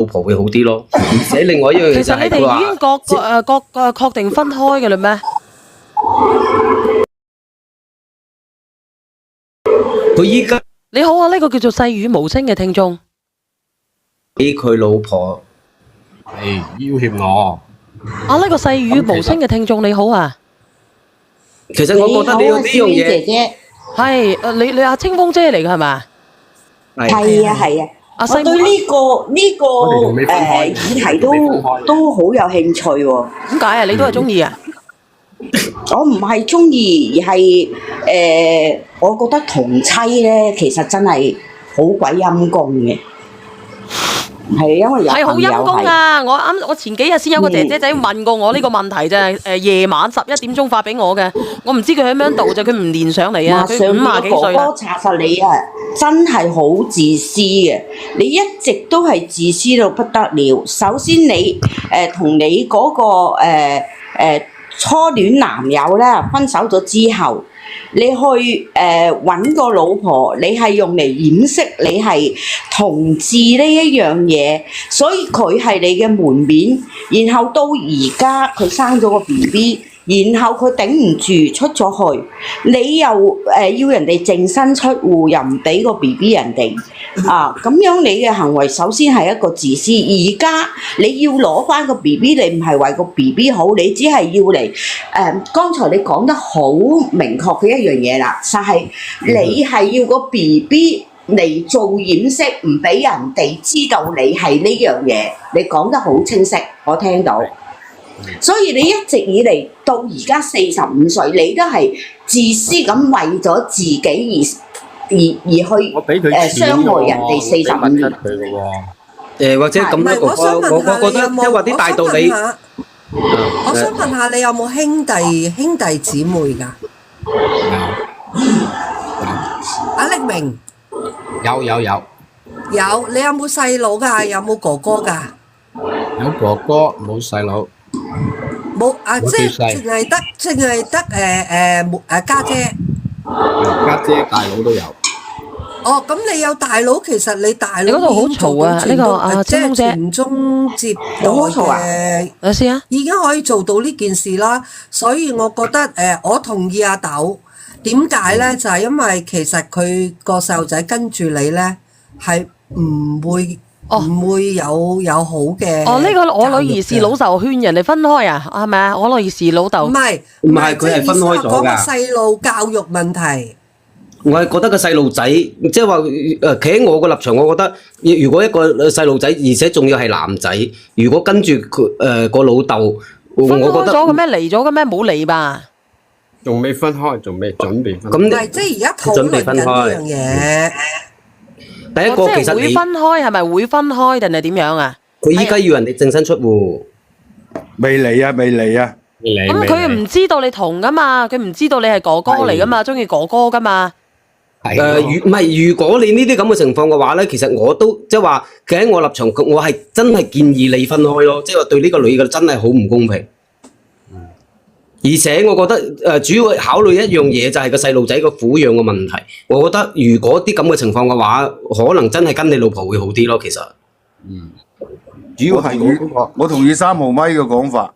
老婆會好啲咯。而且另外一樣嘢就其實你哋係佢話，已經各確定分開嘅啦咩？佢依家你好啊，呢個叫做細語無聲嘅聽眾。俾佢老婆係要挾我。啊，呢個細語無聲嘅聽眾你好啊，其實我覺得你呢樣嘢姐姐係你阿清風姐嚟㗎係嘛？係啊係啊，我對呢個議題都好有興趣喎。點解啊？你都係中意啊？我唔係中意，而係我覺得同妻咧，其實真係好鬼陰公嘅。係因為有係好朋友陰公係啊！我前幾日先有個姐姐仔問過我呢個問題啫，夜晚11點發俾我嘅，我唔知佢喺邊度啫，佢唔連上嚟啊，佢上50幾歲啦。哥哥查實你啊，真係好自私嘅，你一直都係自私到不得了。首先你同你嗰個初戀男友咧分手咗之後，你去揾個老婆，你係用嚟掩飾你係同志呢一樣嘢，所以佢係你嘅門面。然後到而家佢生咗個 BB，然後佢頂唔住出咗去，你又要人哋淨身出戶，又唔俾個 BB 人哋啊！咁樣你嘅行為首先係一個自私。而家你要攞翻個 BB，你唔係為個 BB 好，你只係要嚟剛才你講得好明確嘅一樣嘢啦，就係你係要個 BB 嚟做掩飾，唔俾人哋知道你係呢樣嘢。你講得好清晰，我聽到。所以你一直以嚟到而家45歲，你都係自私咁為咗自己而去我俾佢傷害人哋45年。佢嘅喎。或者咁唔係，樣，我覺得即係話啲大道理。我想問下你有冇兄弟姊妹㗎？阿力明有，你有冇細佬㗎？有冇哥哥㗎？有哥哥冇細佬。冇啊，我即係最細淨係得家姐。家姐大佬都有。哦，咁你有大佬，其實你大佬你嗰度好嘈啊！呢個阿即係清風姐，傳宗接代好嘈啊嘅，等先啊！已經可以做到呢件事啦。所以我覺得我同意阿豆。點解咧？就係因為其實佢個細路仔跟住你咧，係唔會有好嘅。哦，呢個我女兒是老豆勸人哋分開啊，係咪啊？我女兒是老豆。唔係，佢係分開咗㗎。講個細路教育問題。我係覺得個細路仔，即係話企喺我個立場，我覺得如果一個細路仔，而且仲要係男仔，如果跟住佢個老豆，我分開覺得咗嘅咩？離咗嘅咩？冇離吧？仲未分開，仲未準備分開。咁唔係，即係而家討論緊呢樣嘢。第一個即係會其實你分開，係咪會分開定係點樣啊？佢依家要人哋淨身出戶，未嚟啊，未嚟啊！咁佢唔知道你同噶嘛？佢唔知道你係哥哥嚟噶嘛？中意哥哥噶嘛？如果你呢啲咁嘅情況嘅話咧，其實我都即係話企喺我立場，我係真係建議你分開咯，即係話對呢個女嘅真係好唔公平。而且我覺得主要考慮一樣嘢就係個細路仔個撫養嘅問題。我覺得如果啲咁嘅情況嘅話，可能真係跟你老婆會好啲咯。其實，主要係我嗰個，我同意3毫米嘅講法。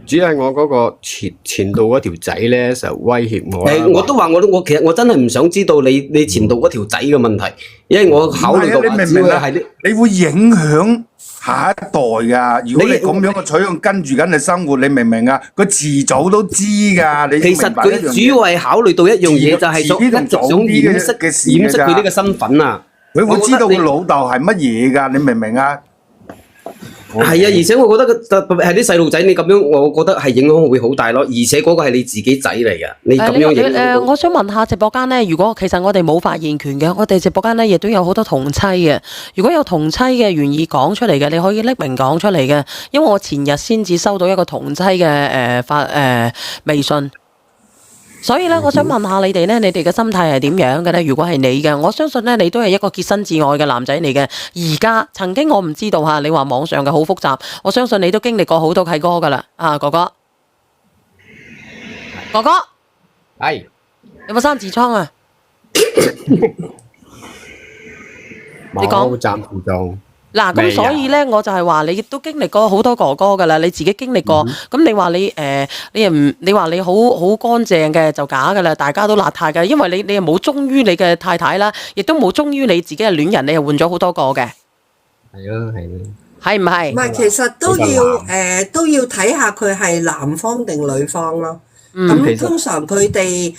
主要係我嗰個前度嗰條仔咧，就威脅我啦。我都話我其實我真係唔想知道你前度嗰條仔嘅問題，因為我考慮嘅話，只會係啲你會影響下一代㗎。如果你咁樣嘅取向跟住緊你生活，你明唔明啊？佢遲早都知㗎。你其實佢主要係考慮到一樣嘢，就係一直想掩飾佢呢個身份啊。佢會知道佢老豆係乜嘢㗎？你明唔明啊？係啊，而且我覺得係啲細路仔，你咁樣，我覺得係影響會好大咯。而且嗰個係你自己仔嚟嘅，你咁樣影響。我想問下直播間咧，如果其實我哋冇發言權嘅，我哋直播間咧亦都有好多同妻嘅。如果有同妻嘅願意講出嚟嘅，你可以匿名講出嚟嘅。因為我前日先至收到一個同妻嘅微信。所以咧，我想問下你哋咧，你哋嘅心態係點樣嘅咧？如果係你嘅，我相信咧，你都係一個潔身自愛嘅男仔嚟嘅。而家曾經我唔知道嚇，你話網上嘅好複雜，我相信你都經歷過好多契哥噶啦。啊，哥哥，係有冇生痔瘡啊？你講暫時仲嗱，咁所以咧，我就係話你亦都經歷過好多哥哥噶啦，你自己經歷過，咁你話你又唔，你話你好乾淨嘅就假噶啦，大家都邋遢嘅，因為你又冇忠於你嘅太太啦，亦都冇忠於你自己嘅戀人，你又換咗好多個嘅，係咯係咯。係唔係？唔係，其實都要睇下佢係男方定女方咯。咁通常佢哋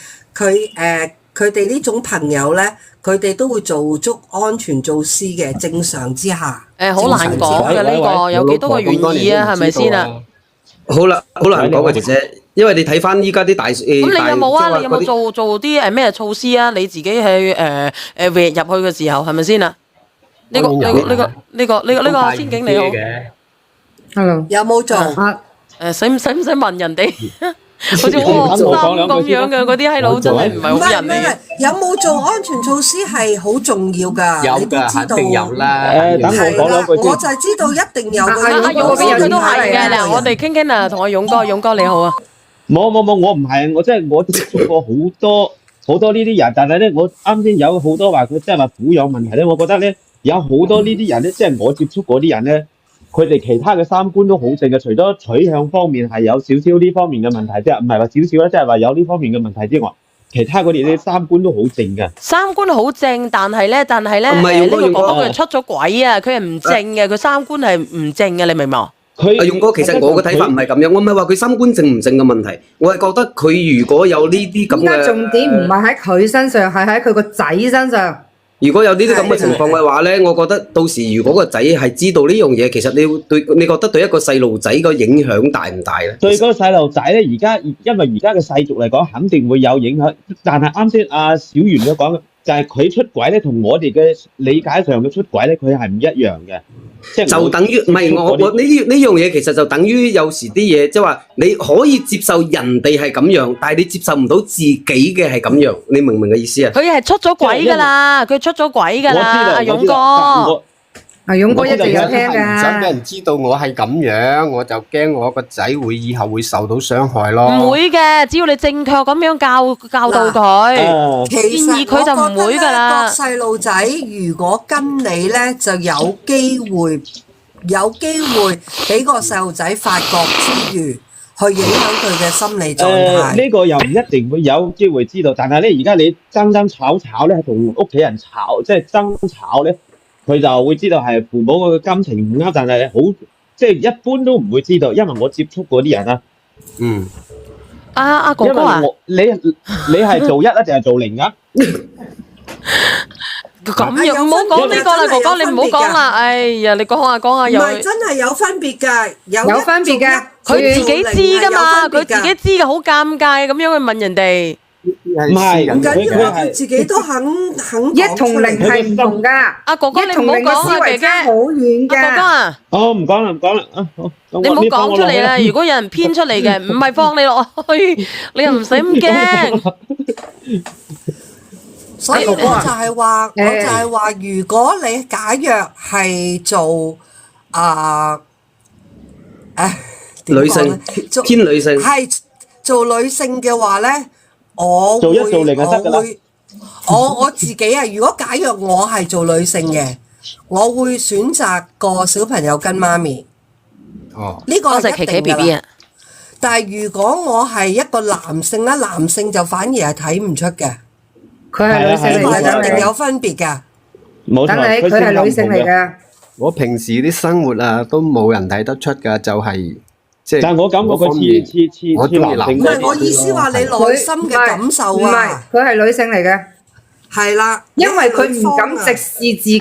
呢種朋友咧，佢哋都會做足安全措施嘅，正常之下。好難講嘅呢個，有幾多個原意啊？係咪先啊？好啦，好難講嘅姐姐，因為你睇翻依家啲大咁你有冇啊？你有冇做啲咩措施啊？你自己去入去嘅時候係咪先啊？呢個先經理好。Hello，有冇做？使唔使問人哋？好似好學生咁樣嘅嗰啲閪佬真係唔係好人嚟嘅。有冇做安全措施係好重要㗎？有㗎，肯定有啦。等我講兩句先。我就係知道一定有嘅。阿勇哥佢都係嘅嗱，我哋傾傾啊，同阿勇哥你好啊。冇，我唔係，我接觸過好多呢啲人，但係咧，我啱先有好多話佢即係話撫養問題咧，我覺得咧有好多呢啲人咧，即係我接觸嗰啲人咧。佢哋其他嘅三觀都好正嘅，除咗取向方面係有少少呢方面嘅問題，即係唔係話少少啦，即係話有呢方面嘅問題之外，其他嗰啲啲三觀都好正嘅。三觀好正，但係咧，呢個哥哥佢出咗軌啊！佢係唔正嘅，佢三觀係唔正嘅，你明唔明？阿勇哥，其實我嘅睇法唔係咁樣，我唔係話佢三觀正唔正嘅問題，我係覺得佢如果有呢啲咁嘅，依家重點唔係喺佢身上，係喺佢個仔身上。如果有呢啲咁嘅情況嘅話咧，我覺得到時如果個仔係知道呢樣嘢，其實你覺得對一個細路仔個影響大唔大咧？對嗰個細路仔咧，因為而家嘅世俗嚟講，肯定會有影響。但係啱先阿小袁所講嘅，就係佢出軌咧，同我哋嘅理解上嘅出軌咧，佢係唔一樣嘅。就等於唔係我呢樣嘢，其實就等於有時啲嘢，即係話你可以接受人哋係咁樣，但係你接受唔到自己嘅係咁樣，你明唔明嘅意思啊？佢係出咗軌㗎啦，佢出咗軌㗎啦，阿勇哥。阿勇哥一直有聽㗎。唔想俾人知道我係咁樣，我就驚我個仔會以後會受到傷害咯。唔會嘅，只要你正確咁樣教導佢，建議佢就唔會㗎啦。個細路仔如果跟你咧，就有機會俾個細路仔發覺之餘，去影響佢嘅心理狀態。呢個又唔一定會有機會知道，但係咧而家你爭吵咧，同屋企人吵，即係爭吵咧。佢就會知道係父母嘅感情唔啱，但係即係一般都唔會知道，因為我接觸嗰啲人啊。阿哥哥啊，你係做一啊，定係做零啊？咁樣唔好講呢個啦，哥哥你唔好講啦。哎呀，你講下又。唔係真係有分別㗎，有分別㗎。佢自己知㗎嘛，佢自己知嘅，好尷尬咁樣去問人哋。唔係，唔緊要啊！佢自己都肯一同零係唔同㗎。阿哥哥你唔好講啊，姐姐。好遠㗎。阿哥哥啊。唔講啦。你唔好講出嚟啦！如果有人編出嚟嘅，唔係放你落去，你又唔使咁驚。所以我就係話，如果你假若係做女性，偏女性，係做女性嘅話咧。我自己啊！如果假若我係做女性嘅，我會選擇個小朋友跟媽咪。呢個係一定㗎啦。但係如果我係一個男性咧，男性就反而係睇唔出嘅。佢係女性嚟㗎，一定有分別㗎。冇錯，佢係女性嚟㗎。我平時啲生活啊，都冇人睇得出㗎，就係。但係我感覺佢似男性。唔係我意思話你內心嘅感受啊。唔係，佢係女性嚟嘅。係啦，因為佢唔敢直視自己，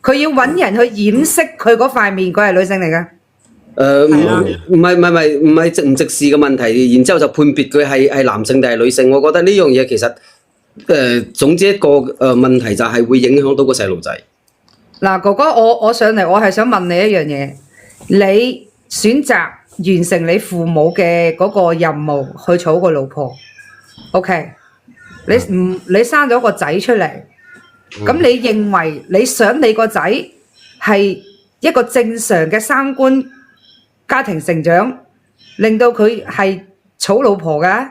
佢要揾人去掩飾佢嗰塊面，佢係女性嚟嘅。唔係直視嘅問題，然之後就判別佢係男性定係女性。我覺得呢樣嘢其實總之一個問題就係會影響到個細路仔。嗱，哥哥，我上嚟，我係想問你一樣嘢，你選擇完成你父母嘅嗰個任務去娶個老婆 ，OK？你生咗個仔出嚟，咁你認為你想你個仔係一個正常嘅三觀家庭成長，令到佢係娶老婆㗎？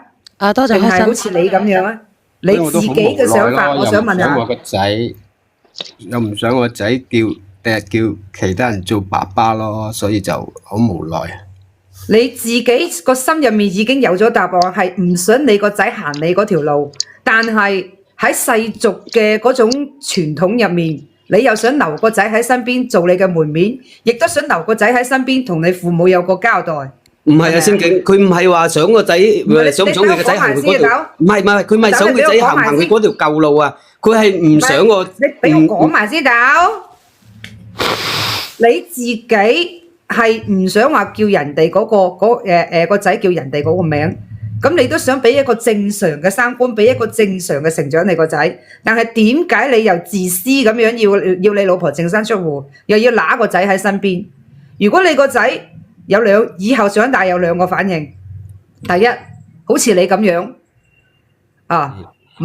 多謝開心。定係好似你咁樣啊？你自己嘅想法，我想問下。又唔想我個仔叫第日叫其他人做爸爸咯，所以就好無奈。你自己個心入面已經有咗答案，係唔想你個仔行你嗰條路，但係喺世俗嘅嗰種傳統入面，你又想留個仔喺身邊做你嘅門面，亦都想留個仔喺身邊同你父母有個交代。唔係啊，仙境，佢唔係話想個仔，想唔想你個仔行佢嗰條？唔係，佢咪想個仔行佢嗰條舊路啊！佢係唔想個。你俾我講埋先，豆。你自己係唔想話叫人哋嗰個仔叫人哋嗰個名，咁你都想俾一個正常嘅三觀，俾一個正常嘅成長你個仔，但係點解你又自私咁樣要你老婆淨身出戶，又要揦個仔喺身邊？如果你個仔以後長大有兩個反應，第一好似你咁樣啊，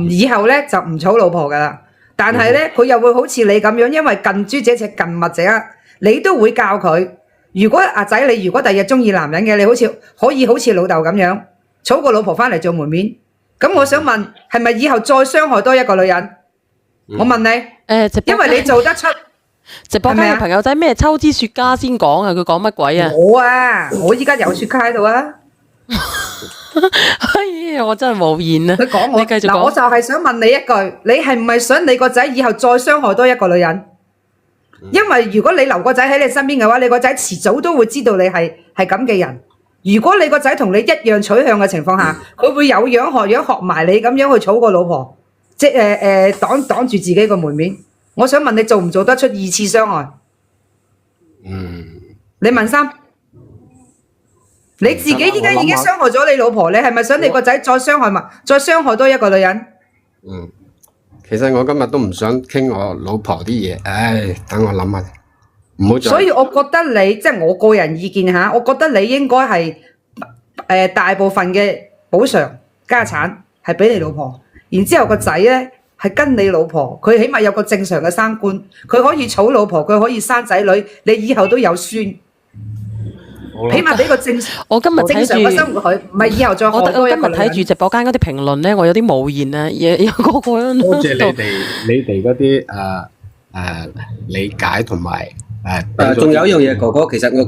以後咧就唔娶老婆噶啦，但係咧佢又會好似你咁樣，因為近朱者赤近墨者，你都會教佢。如果阿仔你如果第日中意男人嘅，你可以好似老豆咁樣娶個老婆翻嚟做門面。咁我想問，係咪以後再傷害多一個女人？我問你，因為你做得出。直播間嘅朋友仔咩秋之雪茄先講啊？佢講乜鬼啊？我依家有雪茄喺度啊！哎呀，我真係無言啊！佢講我，你繼續講。我就係想問你一句，你係唔係想你個仔以後再傷害多一個女人？因為如果你留個仔喺你身邊嘅話，你個仔遲早都會知道你係咁嘅人。如果你個仔同你一樣取向嘅情況下，佢會有樣學樣學埋你咁樣去娶個老婆，即係擋住自己個門面。我想問你做唔做得出二次傷害？你問三，你自己依家已經傷害咗你老婆，你係咪想你個仔再傷害多一個女人？其實我今日都唔想傾我老婆啲嘢，唉，等我諗下，唔好再。所以我覺得你即係我個人意見嚇，我覺得你應該係大部分嘅補償家產係俾你老婆，然之後個仔咧係跟你老婆，佢起碼有個正常嘅三觀，佢可以娶老婆，佢可以生仔女，你以後都有孫。起碼俾個正常嘅生活佢，唔係以後再害多一個女人。我今日睇住直播間嗰啲評論咧，我有啲無言啊！有個個多謝你哋嗰啲理解同埋仲有一樣嘢，哥哥，其實哥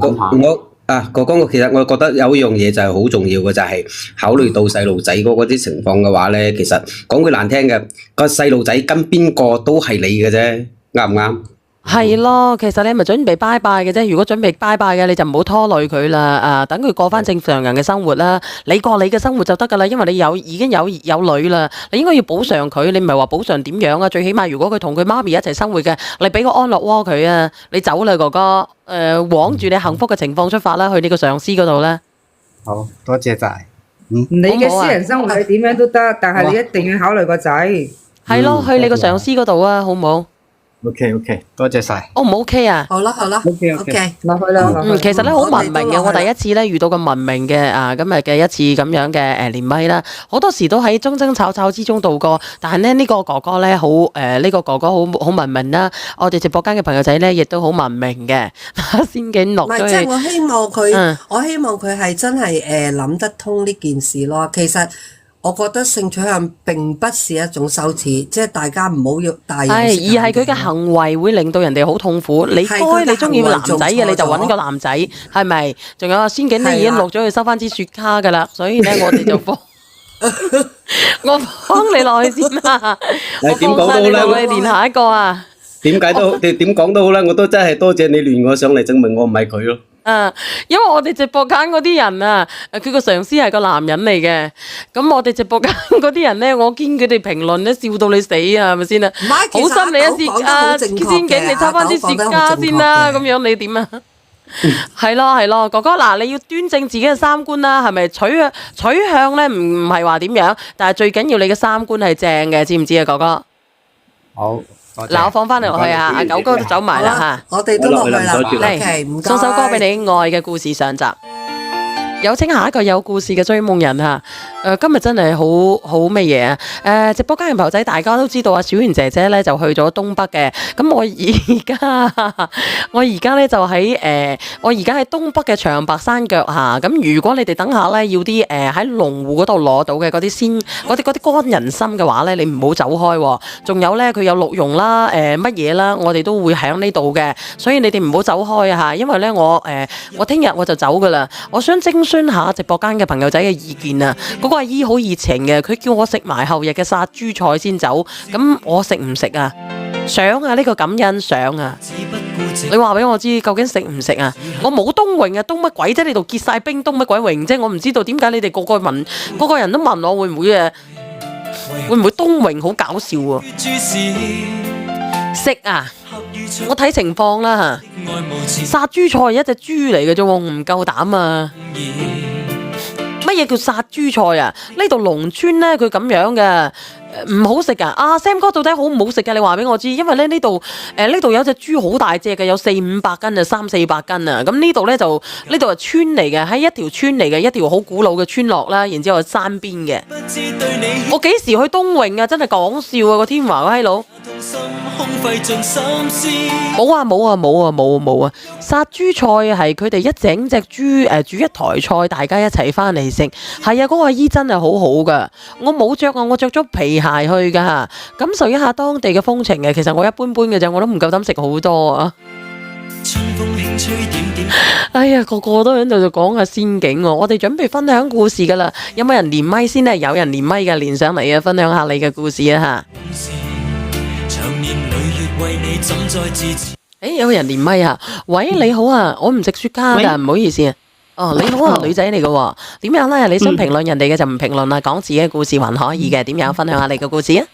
哥，其實我覺得有一樣嘢就係好重要嘅，就係考慮到細路仔嗰啲情況嘅話咧，其實講句難聽嘅，個細路仔跟邊個都係你嘅啫，啱唔啱？係咯，其實你係咪準備拜拜嘅啫？如果準備拜拜嘅，你就唔好拖累佢啦。等佢過翻正常人嘅生活啦。你過你嘅生活就得噶啦，因為你已經有女啦。你應該要補償佢，你唔係話補償點樣啊？最起碼如果佢同佢媽咪一齊生活嘅，你俾個安樂窩佢啊。你走啦，哥哥。往住你幸福嘅情況出發啦，去你個上司嗰度咧。好多謝晒。你嘅私人生活你點樣都得，但係你一定要考慮個仔。係咯，去你個上司嗰度啊，好唔好？OK，多謝晒。O 唔 OK 啊？好啦，OK，落去啦。其實咧好文明嘅，我第一次咧遇到咁文明嘅今日嘅一次咁樣嘅連麥啦，好多時都喺爭爭吵吵之中度過，但係咧呢個哥哥咧好好文明啦，我哋直播間嘅朋友仔咧亦都好文明嘅，先景落咗去。唔係，即係我希望佢係真係諗得通呢件事咯。其實我覺得性取向並不是一種羞恥，即係大家唔好要大人。而係佢嘅行為會令到人哋好痛苦。你中意男仔嘅你就揾個男仔，係咪？仲有先景咧已經落咗去收翻支雪茄噶啦，所以咧我哋就放我放你落去先啦。點講都好啦，我哋連下一個啊。點講都好啦，我都真係多謝你聯我上嚟，證明我唔係佢咯。因為我哋直播間嗰啲人啊，佢個上司係個男人嚟嘅，咁我哋直播間嗰啲人咧，我見佢哋評論咧笑到你死啊，係咪先啊？好心你一時先景，你抽翻支雪茄先啦，咁樣你點啊？係咯，哥哥嗱，你要端正自己嘅三觀啦，係咪？取向咧唔係話點樣，但係最緊要你嘅三觀係正嘅，知唔知啊，哥哥？好。嗱，我放翻你落去啊！阿九哥都走埋啦嚇，我哋都落去啦。嚟送首歌俾你，《愛嘅故事》上集。有請下一個有故事嘅追夢人嚇。今日真係好乜嘢啊！直播間嘅朋友仔，大家都知道啊，小圓姐姐咧就去咗東北嘅。咁我而家咧就喺我而家喺東北嘅長白山腳下。咁如果你哋等下咧要啲喺龍湖嗰度攞到嘅嗰啲乾人參嘅話咧，你唔好走開喎。仲有咧，佢有鹿茸啦，乜嘢啦，我哋都會喺呢度嘅。所以你哋唔好走開啊！因為咧我聽日我就走噶啦。我想徵詢下直播間嘅朋友仔嘅意見啊！嗰個阿姨好熱情嘅，佢叫我食埋後日嘅殺豬菜先走，咁我食唔食啊？想啊，呢個感恩想啊！你話俾我知，究竟食唔食啊？我冇冬泳啊，冬乜鬼啫？你度結晒冰，冬乜鬼泳啫？我唔知道點解你哋個個人都問我會唔會冬泳，好搞笑喎！食啊！我睇情況啦，殺豬菜一隻豬嚟嘅啫喎，唔夠膽啊！乜嘢叫殺豬菜啊？呢度農村咧，佢咁樣嘅，唔好食噶。阿 Sam 哥到底好唔好食噶？你話俾我知，因為咧呢度有隻豬好大隻嘅，有400-500斤啊，300-400斤啊。咁呢度咧呢度係村嚟嘅，喺一條村嚟嘅，一條好古老嘅村落啦。然之後係山邊嘅。我幾時去冬泳啊？真係講笑啊！個天華個閪佬。冇啊！殺豬菜係佢哋一整隻豬煮一台菜，大家一齊翻嚟食。係啊，嗰個阿姨真係好好噶。我冇着啊，我着咗皮鞋去噶，感受一下當地嘅風情嘅。其實我一般般嘅啫，我都唔夠膽食好多啊。哎呀，個個都喺度就講下仙境喎。我哋準備分享故事噶啦，有冇人連麥先呢？有人連麥嘅，連上嚟啊，分享下你嘅故事啊吓。有人連麥啊！喂，你好啊，我唔食雪茄噶，唔好意思啊。哦，你好啊，女仔嚟嘅，點樣咧？你想評論人哋嘅就唔評論啦，講自己嘅故事還可以嘅。點樣分享下你嘅故事啊？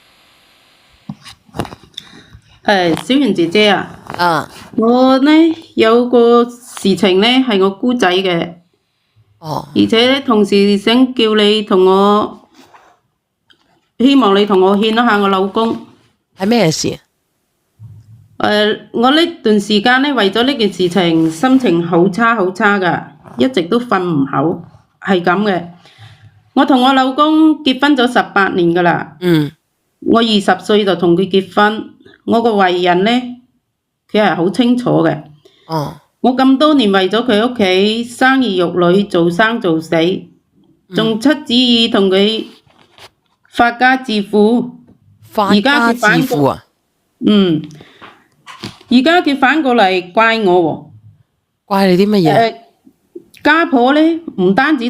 小圓姐姐啊，我呢有個事情呢係我姑仔嘅，而且呢同時想叫你同我，希望你同我勸一下我老公。係咩事？我呢段時間呢為咗呢件事情心情好差㗎，一直都瞓唔好，係咁嘅。我同我老公結婚咗18年㗎啦，我20歲就同佢結婚，我個為人呢，佢係好清楚嘅。我咁多年為咗佢屋企生兒育女，做生做死，仲出主意同佢發家致富。而家佢反過，而家佢反過嚟怪我喎。怪你啲乜嘢？家婆呢唔單止